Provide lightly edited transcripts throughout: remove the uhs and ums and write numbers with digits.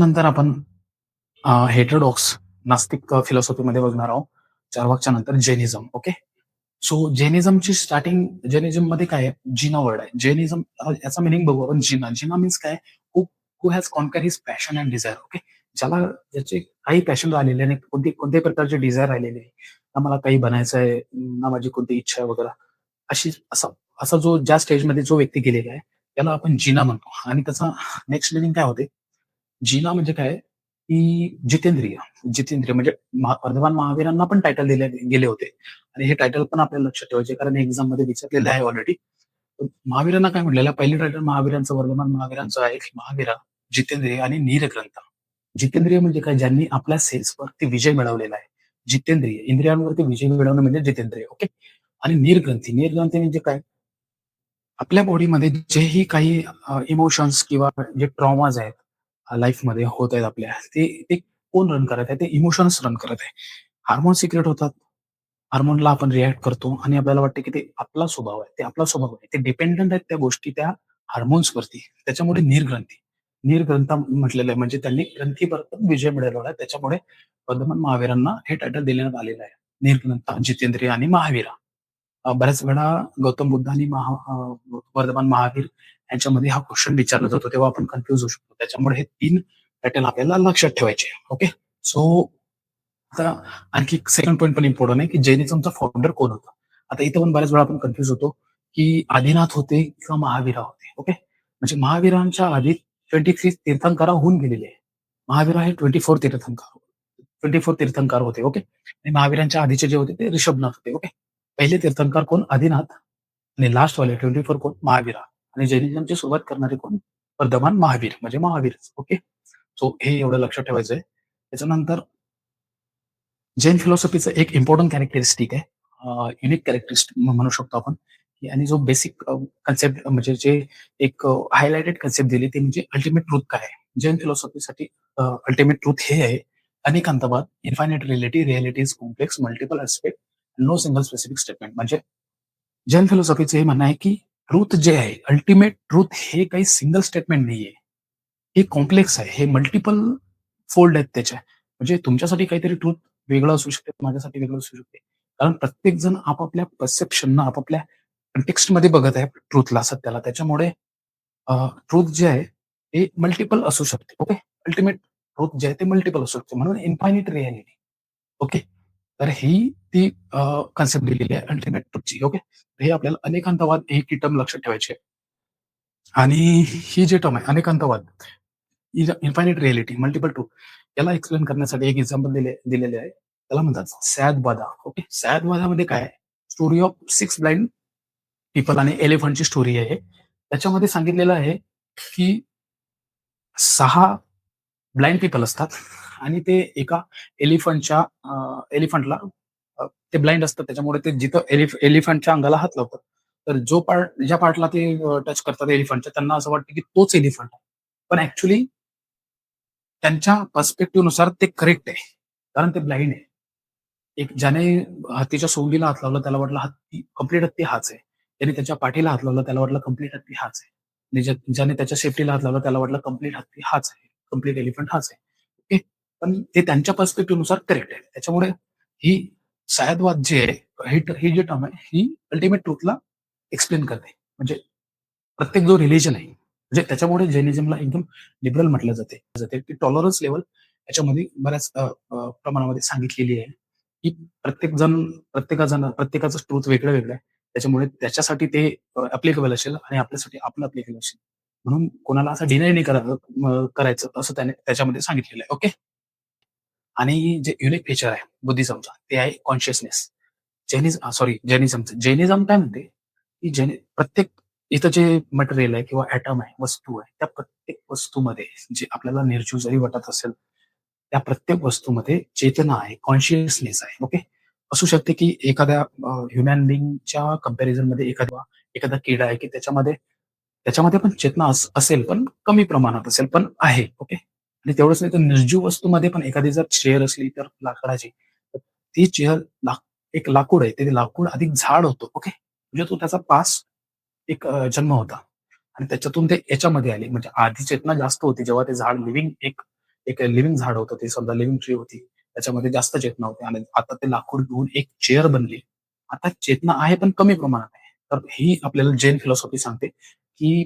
नंतर आपण हेटेरोडॉक्स नास्तिक फिलॉसॉफीमध्ये बघणार आहोत. चार्वाकच्या नंतर जैनिझम. ओके. सो जैनिझमची स्टार्टिंग जैनिझममध्ये काय आहे? जिना वर्ड आहे. जैनिझम याचा मिनिंग बघू आपण. जिना. जिना मीन्स काय? Who who has conquer his passion and desire. Okay. ज्याला ज्याचे काही पॅशन राहिलेले नाही, कोणत्याही प्रकारचे डिझायर राहिलेले नाही. ना मला काही बनायचं आहे, ना माझी कोणती इच्छा आहे वगैरे. अशी असा असा जो ज्या स्टेजमध्ये जो व्यक्ती गेलेला आहे, त्याला आपण जिना म्हणतो. आणि त्याचा नेक्स्ट मिनिंग काय होते? जिना म्हणजे काय? की जितेंद्रिय. जितेंद्रिय म्हणजे वर्धमान महावीरांना पण टायटल दिले गेले होते. आणि हे टायटल पण आपल्याला लक्षात ठेवायचे, कारण एक्झाममध्ये विचारलेलं आहे ऑलरेडी. महावीरांना काय म्हटलेलं? पहिलं टायटल महावीरांचं, वर्धमान महावीरांचं आहे, की महावीरा, जितेंद्रिय आणि नीरग्रंथ. जितेंद्रिय म्हणजे काय? ज्यांनी आपल्या सेल्सवरती विजय मिळवलेला आहे. जितेंद्रिय, इंद्रियांवरती विजय मिळवणं म्हणजे जितेंद्रिय. ओके. आणि नीरग्रंथी. नीरग्रंथी म्हणजे काय? आपल्या बॉडीमध्ये जेही काही इमोशन्स किंवा जे ट्रॉमाज आहेत लाईफमध्ये होत आहेत आपल्या, ते ते कोण रन करत आहे? ते इमोशन्स रन करत आहे. हार्मोन सिक्रेट होतात. हार्मोनला आपण रिएक्ट करतो आणि आपल्याला वाटतं की ते आपला स्वभाव आहे. ते आपला स्वभाव आहे. ते डिपेंडंट आहेत त्या गोष्टी त्या हार्मोन्सवरती. त्याच्यामुळे नीरग्रंथी. नीरग्रंथ म्हटलेलं आहे, म्हणजे त्यांनी ग्रंथीवरती विजय मिळवला आहे. त्याच्यामुळे वर्धमान महावीरांना हे टायटल देण्यात आलेलं आहे. नीरग्रंथ, जितेंद्रिय आणि महावीरा. बऱ्याच वेळा गौतम बुद्ध आणि वर्धमान महावीर यांच्यामध्ये हा क्वेश्चन विचारला जातो, तेव्हा आपण कन्फ्यूज होऊ शकतो. त्याच्यामुळे हे 3 पॅटर्न आपल्याला लक्षात ठेवायचे. ओके. सो आता आणखी सेकंड पॉइंट पण इम्पॉर्टंट आहे, की जैनिझमचा फाउंडर कोण होता? आता इथं पण बऱ्याच वेळा आपण कन्फ्यूज होतो, की आदिनाथ होते किंवा महावीरा होते. ओके. म्हणजे महावीरांच्या आधी 23 तीर्थंकर होऊन गेलेले आहे. महावीरा हे 24 तीर्थंकर होते. ओके. आणि महावीरांच्या आधीचे जे होते ते ऋषभनाथ होते. ओके. पहिले तीर्थंकर कोण? आदिनाथ. आणि लास्टवाले 24 कोण? महावीरा. आणि जैनिझमची सुरुवात करणारे कोण? वर्धमान महावीर, म्हणजे महावीरच. ओके. सो हे एवढं लक्षात ठेवायचं आहे. त्याच्यानंतर जैन फिलॉसॉफीचं एक इम्पॉर्टंट कॅरेक्टरिस्टिक आहे. युनिक कॅरेक्टरिस्टिक म्हणू शकतो आपण. आणि जो बेसिक कन्सेप्ट म्हणजे जे एक हायलाइटेड कन्सेप्ट दिली, ते म्हणजे अल्टिमेट ट्रुथ काय आहे? जैन फिलॉसॉफीसाठी अल्टिमेट ट्रुथ हे आहे, अनेकांतवाद, infinite reality, reality is complex, multiple aspect, no single specific statement. म्हणजे जैन फिलॉसॉफीचं हे म्हणणं आहे, की ट्रुथ जे आहे, अल्टिमेट ट्रुथ हे काही सिंगल स्टेटमेंट नाहीये. हे कॉम्प्लेक्स आहे. हे मल्टिपल फोल्ड आहेत त्याचे. म्हणजे तुमच्यासाठी काहीतरी ट्रुथ वेगळं असू शकते, माझ्यासाठी वेगळं असू शकते. कारण प्रत्येक जण आपापल्या परसेप्शननं, आपापल्या कंटेक्स्टमध्ये बघत आहे ट्रुथला, सत्याला. त्याच्यामुळे ट्रुथ जे आहे ते मल्टिपल असू शकते. ओके. अल्टिमेट ट्रुथ जे आहे ते मल्टिपल असू शकते. म्हणून इन्फायनाईट रिॲलिटी. ओके. तर ही ती कन्सेप्ट दिलेली आहे अल्टिमेट ट्रुथची. ओके. हे आपल्याला अनेकांतवाद ही की टर्म लक्षात ठेवायची आहे. आणि ही जी टर्म आहे अनेकांतवाद, इन्फायनाईट रिॲलिटी, मल्टिपल ट्रुथ, याला एक्सप्लेन करण्यासाठी एक एक्झाम्पल दिलेले आहे. त्याला म्हणतात सॅदवादा. ओके. सॅदवादामध्ये काय आहे? स्टोरी ऑफ 6 ब्लाइंड पीपल आणि एलिफंटची स्टोरी आहे. त्याच्यामध्ये सांगितलेलं आहे, की 6 ब्लाइंड पीपल असतात आणि ते एका एलिफंटला, ते ब्लाइंड असतात, त्याच्यामुळे ते जिथं एलिफंटच्या अंगाला हात लावतात. तर ज्या पार्टला ते टच करतात एलिफंटच्या, त्यांना असं वाटतं की तोच एलिफंट आहे. पण ॲक्चुअली त्यांच्या पर्स्पेक्टिव्हनुसार ते करेक्ट आहे. कारण ते ब्लाइंड आहे. एक ज्याने हत्तीच्या सोंडीला हात लावला, त्याला वाटलं हत्ती, कंप्लीट हत्ती हाच आहे. त्याने त्याच्या पाठीला हात लावला, त्याला वाटलं कंप्लीट हत्ती हाच आहे. आणि ज्याने त्याच्या सेफ्टीला हात लावला, त्याला वाटलं कंप्लीट हत्ती हाच आहे. कंप्लीट एलिफंट हाच आहे. ओके. पण ते त्यांच्या पर्स्पेक्टिव्हनुसार करेक्ट आहे. त्याच्यामुळे ही सय्यदवाद जे आहे, ही जी टर्म आहे, ही अल्टिमेट ट्रुथला एक्सप्लेन करते. म्हणजे प्रत्येक जो रिलिजन आहे, म्हणजे त्याच्यामुळे जैनिझमला एकदम लिबरल म्हटलं जाते, की टॉलरन्स लेव्हल याच्यामध्ये बऱ्याच प्रमाणामध्ये सांगितलेली आहे, की प्रत्येकाचं ट्रुथ वेगळं-वेगळं आहे. त्याच्यामुळे त्याच्यासाठी ते ॲप्लिकेबल असेल आणि आपल्यासाठी आपलं ॲप्लिकेबल असेल. म्हणून कोणाला असं डिनाय नाही करायचं असं त्याने त्याच्यामध्ये सांगितलेलं आहे. ओके. आणि जे युनिक फीचर आहे बुद्धिझमचा, ते आहे कॉन्शियसनेस. जैनिझमचं. जैनिझम काय म्हणते, की प्रत्येक इथं जे मटेरियल आहे किंवा ॲटम आहे, वस्तू आहे, त्या प्रत्येक वस्तूमध्ये जे आपल्याला निर्जीव जरी वाटत असेल, त्या प्रत्येक वस्तूमध्ये चेतना आहे, कॉन्शियसनेस आहे. ओके. असू शकते, की एखाद्या ह्युमन बीइंगच्या कंपॅरिझनमध्ये एखादा किडा आहे, की त्याच्यामध्ये त्याच्यामध्ये पण चेतना असेल, पण कमी प्रमाणात असेल, पण आहे. ओके. आणि तेवढंच नाही तर निर्जीव वस्तूमध्ये पण एखादी जर चेअर असली तर लाकडाची, तर ती चेअर एक लाकूड आहे. ते लाकूड अधिक झाड होतं. ओके. म्हणजे तो त्याचा एक जन्म होता. आणि त्याच्यातून ते याच्यामध्ये आले. म्हणजे आधी चेतना जास्त होती जेव्हा ते झाड लिव्हिंग एक एक लिव्हिंग झाड होतं, ते समजा लिव्हिंग ट्री होती. त्याच्यामध्ये जास्त चेतना होती आणि आता ते लाकूड घेऊन एक चेअर बनली. आता चेतना आहे पण कमी प्रमाणात आहे. तर ही आपल्याला जैन फिलॉसॉफी सांगते, की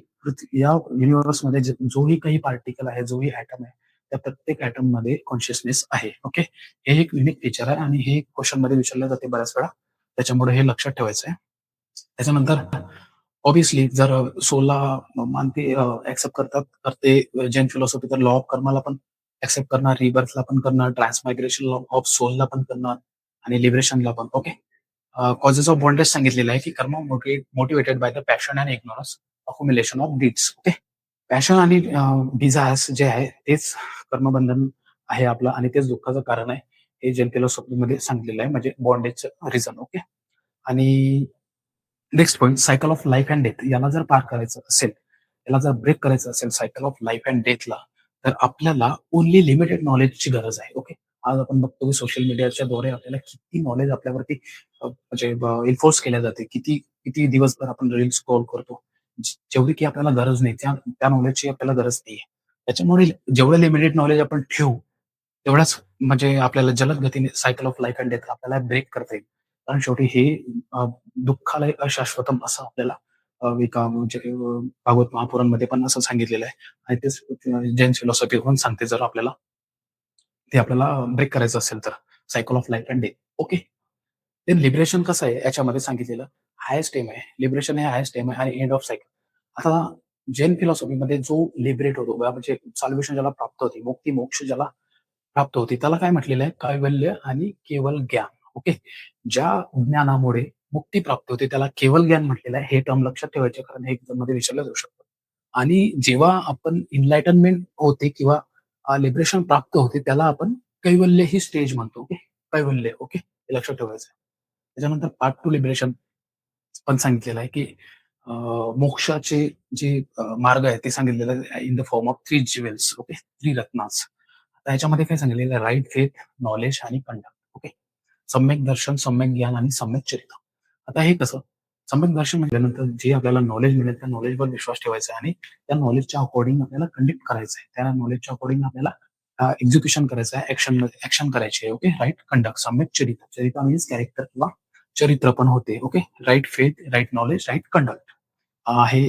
या युनिव्हर्समध्ये जोही काही पार्टिकल आहे, जोही ॲटम आहे, त्या प्रत्येक ॲटममध्ये कॉन्शियसनेस आहे. ओके. हे एक युनिक फीचर आहे आणि हे क्वेशनमध्ये विचारलं जाते बऱ्याच वेळा. त्याच्यामुळे हे लक्षात ठेवायचं आहे. त्याच्यानंतर ऑब्व्हियसली जर सोलला मानते एक्सेप्ट करतात, तर ते जैन फिलॉसॉफी तर लॉ ऑफ कर्माला पण एक्सेप्ट करणार, रिबर्थला पण करणार, ट्रान्समायग्रेशन ऑफ सोलला पण करणार आणि लिबरेशनला पण. ओके. कॉजेस ऑफ बॉन्डेज सांगितलेलं आहे, की कर्म motivated by the passion and ignorance accumulation of deeds. Okay. Passion आणि डिझायर्स जे आहे तेच कर्मबंधन आहे आपलं आणि तेच दुःखाचं कारण आहे. हे जैन फिलॉसॉफीमध्ये सांगितलेलं आहे म्हणजे बॉन्डेजचं रिझन. ओके. आणि next point cycle of life and death याला जर पार करायचं असेल, याला जर ब्रेक करायचं असेल सायकल ऑफ लाईफ अँड डेथला, तर आपल्याला ओन्ली लिमिटेड नॉलेजची गरज आहे. ओके. आज आपण बघतो की सोशल मीडियाच्या द्वारे आपल्याला किती नॉलेज आपल्यावरती म्हणजे एन्फोर्स केल्या जाते. किती किती दिवसभर आपण रील्स स्क्रॉल करतो. जेवढी की आपल्याला गरज नाही, त्या त्या नॉलेजची आपल्याला गरज नाहीये. त्याच्यामुळे जेवढं लिमिटेड नॉलेज आपण ठेवू, तेवढाच म्हणजे आपल्याला जलद गतीने cycle of life and death आपल्याला ब्रेक करता येईल. कारण शेवटी हे अ, दुःखालय अशाश्वतम असं आपल्याला एका म्हणजे भागवत महापुराणमध्ये पण असं सांगितलेलं आहे आणि तेच जैन फिलॉसॉफी पण सांगते जर आपल्याला ते आपल्याला ब्रेक करायचं असेल तर cycle of life and death. Okay. ते लिबरेशन कसं आहे याच्यामध्ये सांगितलेलं हायेस्ट एम आहे. लिबरेशन हे हायेस्ट एम आहे आणि एंड ऑफ सायकल. आता जैन फिलॉसॉफीमध्ये जो लिबरेट होतो म्हणजे सॉल्व्हेशन ज्याला प्राप्त होते, मुक्ती मोक्ष ज्याला प्राप्त होते, त्याला काय म्हटलेलं आहे? कैवल्य आणि केवल ज्ञान. ओके. ज्या ज्ञानामुळे मुक्ती प्राप्त होते त्याला केवल ज्ञान म्हटलेलं आहे. हे टर्म लक्षात ठेवायचे कारण हे एक्झाममध्ये विचारलं जाऊ शकतं. आणि जेव्हा आपण एनलाइटनमेंट होते किंवा लिबरेशन प्राप्त होते त्याला आपण कैवल्य ही स्टेज म्हणतो. ओके. कैवल्य. ओके. हे लक्षात ठेवायचं आहे. त्याच्यानंतर पार्ट टू लिबरेशन पण सांगितलेलं आहे, की अ, मोक्षाचे जे मार्ग आहेत ते सांगितलेले आहे in the form of 3 jewels. Okay. 3 Ratnas. आता ह्याच्यामध्ये काय सांगितलेलं आहे राइट फेथ, नॉलेज आणि कंडक्ट. ओके. सम्यक दर्शन, सम्यक ज्ञान आणि सम्यक चरित्र. आता हे कसं? सम्यक दर्शन म्हटल्यानंतर जे आपल्याला नॉलेज मिळेल त्या नॉलेजवर विश्वास ठेवायचा आहे आणि त्या नॉलेजच्या अकॉर्डिंग आपल्याला कंडक्ट करायचं आहे. त्या नॉलेजच्या अकॉर्डिंग आपल्याला एक्झिक्युशन करायचं आहे, ॲक्शन करायची आहे. ओके. राइट कंडक्ट, सम्यक चरित्र. चरित्र मीन्स कॅरेक्टर किंवा चरित्र पण होते. Okay. Right faith, right knowledge, right conduct. हे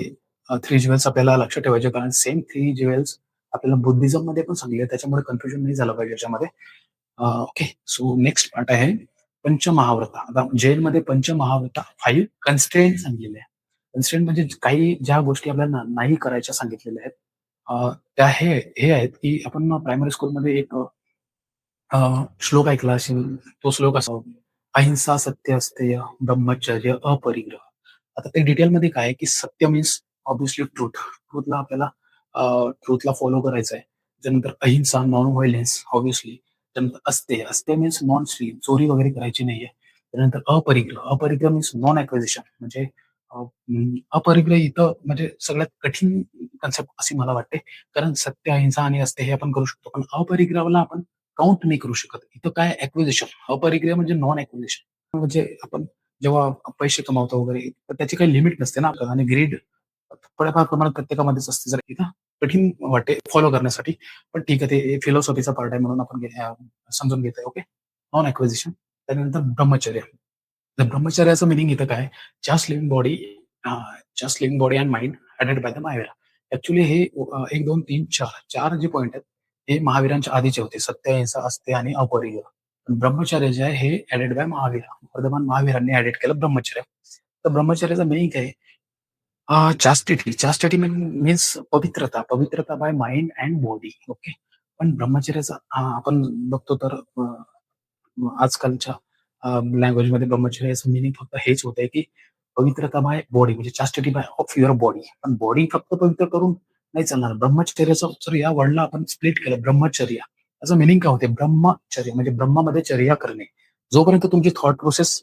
3 ज्वेल्स आपल्याला लक्षात ठेवायचे कारण सेम 3 ज्वेल्स आपल्याला बुद्धिझममध्ये पण सांगले त्याच्यामुळे कन्फ्युजन नाही झालं पाहिजे याच्यामध्ये. ओके. सो नेक्स्ट पार्ट आहे पंचमहाव्रता. आता जैनमध्ये पंचमहाव्रता 5 कन्स्ट्रेंट सांगितलेले आहे. कन्स्ट्रेंट म्हणजे काही ज्या गोष्टी आपल्याला नाही करायच्या सांगितलेल्या आहेत. त्या हे आहेत, की आपण प्रायमरी स्कूलमध्ये एक श्लोक ऐकला असेल. तो श्लोक असा अहिंसा, सत्य, अस्तेय, ब्रह्मचर्य, अपरिग्रह. आता ते डिटेलमध्ये काय आहे, की सत्य मीन्स ऑब्व्हियसली ट्रुथ. ट्रुथला आपल्याला ट्रुथला फॉलो करायचं आहे. त्यानंतर अहिंसा, नॉन व्हायलन्स ऑब्व्हियसली. त्यानंतर अस्तेय, अस्तेय मीन्स नॉन स्टील, चोरी वगैरे करायची नाहीये. त्यानंतर अपरिग्रह, अपरिग्रह मीन्स नॉन ॲक्विजिशन म्हणजे अपरिग्रह इथं म्हणजे सगळ्यात कठीण कन्सेप्ट अशी मला वाटते. कारण सत्य, अहिंसा आणि अस्तेय हे आपण करू शकतो. पण अपरिग्रहाला आपण काउंट नाही करू शकत. इथं काय ॲक्विजिशन, अपरिग्रह म्हणजे नॉन ॲक्विजिशन. म्हणजे आपण जेव्हा पैसे कमावतो वगैरे, तर त्याची काही लिमिट नसते ना आपल्याला आणि ग्रीड थोड्याफार प्रमाणात प्रत्येकामध्येच असते. जर इथं कठीण वाटते फॉलो करण्यासाठी. पण ठीक आहे, ते फिलॉसॉफीचा पार्ट आहे म्हणून आपण समजून घेतोय. ओके. Non acquisition. त्यानंतर ब्रह्मचर्य. तर ब्रह्मचर्याचं मीनिंग इथं काय? Just living body just living body and mind added by the Mahavir. Actually हे 1, 2, 3, 4 जे पॉइंट आहेत, हे महावीरांच्या आधीचे होते. सत्य, अहिंसा, अस्तेय आणि अपरिग्रह. पण ब्रह्मचर्य जे आहे हे ॲडेड बाय महावीर. वर्धमान महावीरांनी ॲडेड केलं ब्रह्मचर्य. तर ब्रह्मचर्याचं मीनिंग काय आहे? चास्टिटी. चास्टिटी मीन्स पवित्रता. पवित्रता by mind and body. Okay. पण ब्रह्मचर्याचा आपण बघतो तर आजकालच्या लँग्वेजमध्ये ब्रह्मचर्याचं मीनिंग फक्त हेच होतंय, की पवित्रता बाय बॉडी म्हणजे चास्टिटी बाय ऑफ युअर बॉडी. पण बॉडी फक्त पवित्र करून नाही चालणार. ब्रह्मचर्याचं जर या वर्डला आपण स्प्लिट केलं ब्रह्मचर्य, त्याचं मीनिंग काय होते? ब्रह्मचर्य म्हणजे ब्रह्मामध्ये चर्या करणे. जोपर्यंत तुमची थॉट प्रोसेस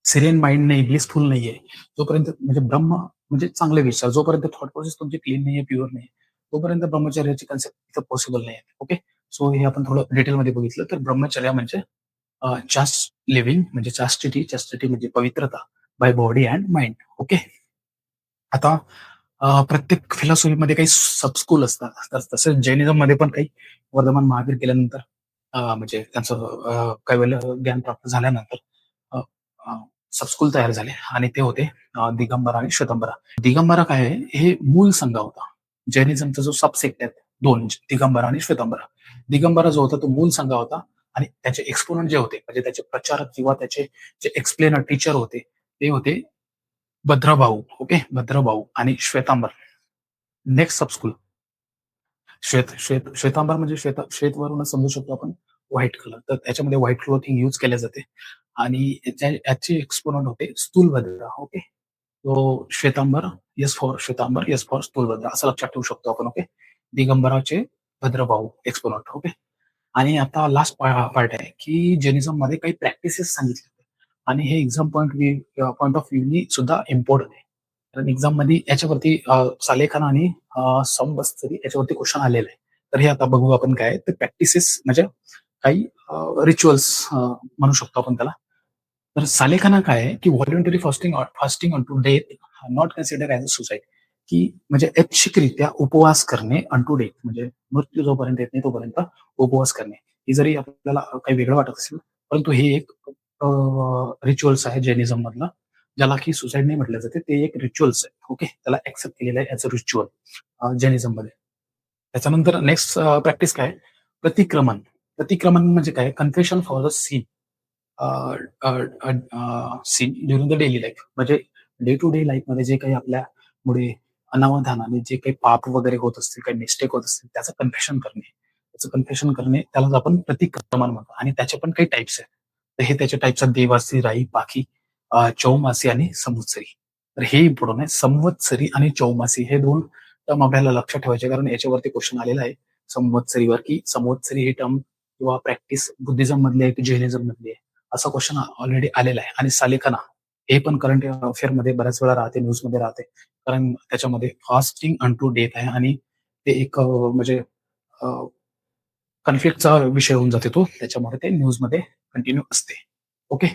सिरियन माइंड नाही, ब्लिसफुल नाहीये, जोपर्यंत म्हणजे ब्रह्म म्हणजे चांगले विचार, जोपर्यंत थॉट प्रोसेस तुमची क्लीन नाहीये, प्युअर नाहीये, तोपर्यंत ब्रह्मचर्याची कन्सेप्ट इथं पॉसिबल नाहीये. ओके. सो हे आपण थोडं डिटेलमध्ये बघितलं तर ब्रह्मचर्य म्हणजे चास्ट लिव्हिंग म्हणजे चास्टिटी, चास्टिटी म्हणजे पवित्रता by body and mind. Okay. आता प्रत्येक फिलॉसॉफीमध्ये काही सब स्कूल असतात. तसंच जैनिझममध्ये पण काही वर्धमान महावीर गेल्यानंतर म्हणजे त्यांचं कैवल्य ज्ञान प्राप्त झाल्यानंतर अ, अ, सबस्कूल तयार झाले आणि ते होते दिगंबरा आणि श्वेतांबरा. दिगंबरा काय आहे, हे मूळ संघ होता. जैनिझमचा जो सबसेक्ट आहे 2 दिगंबरा आणि श्वेतांबरा. दिगंबरा जो होता तो मूळ संघ होता आणि त्याचे एक्सपोनंट जे होते म्हणजे त्याचे प्रचारक किंवा त्याचे जे एक्सप्लेनर टीचर होते, ते होते भद्रभाऊ. ओके. भद्रभाऊ आणि श्वेतांबर. नेक्स्ट सबस्कूल श्वेतांबर म्हणजे श्वेतवरूनच समजू शकतो आपण व्हाईट कलर. तर त्याच्यामध्ये व्हाईट क्लोथिंग यूज केले जाते आणि याचे एक्सपोनंट होते स्थूलभद्र. ओके. तो Shvetambar, yes for Shvetambar, yes for Sthulabhadra असं लक्षात ठेवू शकतो आपण. ओके. दिगंबराचे भद्रभाऊ एक्सपोनंट. ओके. आणि आता लास्ट पार्ट आहे की जेनिझममध्ये काही प्रॅक्टिसेस सांगितले आणि हे एक्झाम पॉइंट ऑफ व्ह्यूनी सुद्धा इम्पॉर्टंट आहे. कारण एक्झाममध्ये याच्यावरती सालेखान आणि संवत्सरी याच्यावरती क्वेश्चन आलेला आहे. तर हे आता बघू आपण काय ते प्रॅक्टिसेस म्हणजे काही रिच्युअल्स म्हणू शकतो आपण त्याला. तर सालेखाना काय आहे की voluntary fasting on to death not consider as a suicide, की म्हणजे ऐच्छिकरित्या उपवास करणे अन टू डेथ म्हणजे मृत्यू जोपर्यंत येत नाही तोपर्यंत उपवास करणे. ही जरी आपल्याला काही वेगळं वाटत असेल, परंतु हे एक रिच्युअल्स आहे जैनिझम मधलं, ज्याला की सुसाईड नाही म्हटलं जाते. ते एक रिच्युअल्स आहे. ओके. त्याला ऍक्सेप्ट केलेलं आहे ॲज अ रिच्युअल जैनिझम मध्ये. त्याच्यानंतर नेक्स्ट प्रॅक्टिस काय? प्रतिक्रमण. प्रतिक्रमण म्हणजे काय? Confession for the sins sins during the daily life. म्हणजे डे टू डे लाईफमध्ये जे काही आपल्यामुळे अनावधानाने जे काही पाप वगैरे होत असतील, काही मिस्टेक होत असतील, त्याचं कन्फेशन करणे. त्याचं कन्फेशन करणे त्यालाच आपण प्रतिक्रमण म्हणतो आणि त्याचे पण काही टाइप्स आहेत. तर हे त्याचे टाइप्स आहेत देवासी, राई, पाखी, चौमासी आणि संवत्सरी. तर हे इम्पॉर्टंट आहे. संवत्सरी आणि चौमासी हे 2 टर्म आपल्याला लक्षात ठेवायचे कारण याच्यावरती क्वेश्चन आलेला आहे संवत्सरीवर, की संवत्सरी ही टर्म किंवा प्रॅक्टिस बुद्धिझम मधली आहे की जैनिझम मधली आहे. असा क्वेश्चन ऑलरेडी आलेला आहे आणि सालेखना हे पण करंट अफेअरमध्ये बऱ्याच वेळा राहते, न्यूजमध्ये राहते. कारण त्याच्यामध्ये फास्टिंग अन टू डेथ आहे आणि ते एक म्हणजे कन्फ्लिक्टचा विषय होऊन जाते तो. त्याच्यामुळे ते न्यूजमध्ये कंटिन्यू असते. ओके.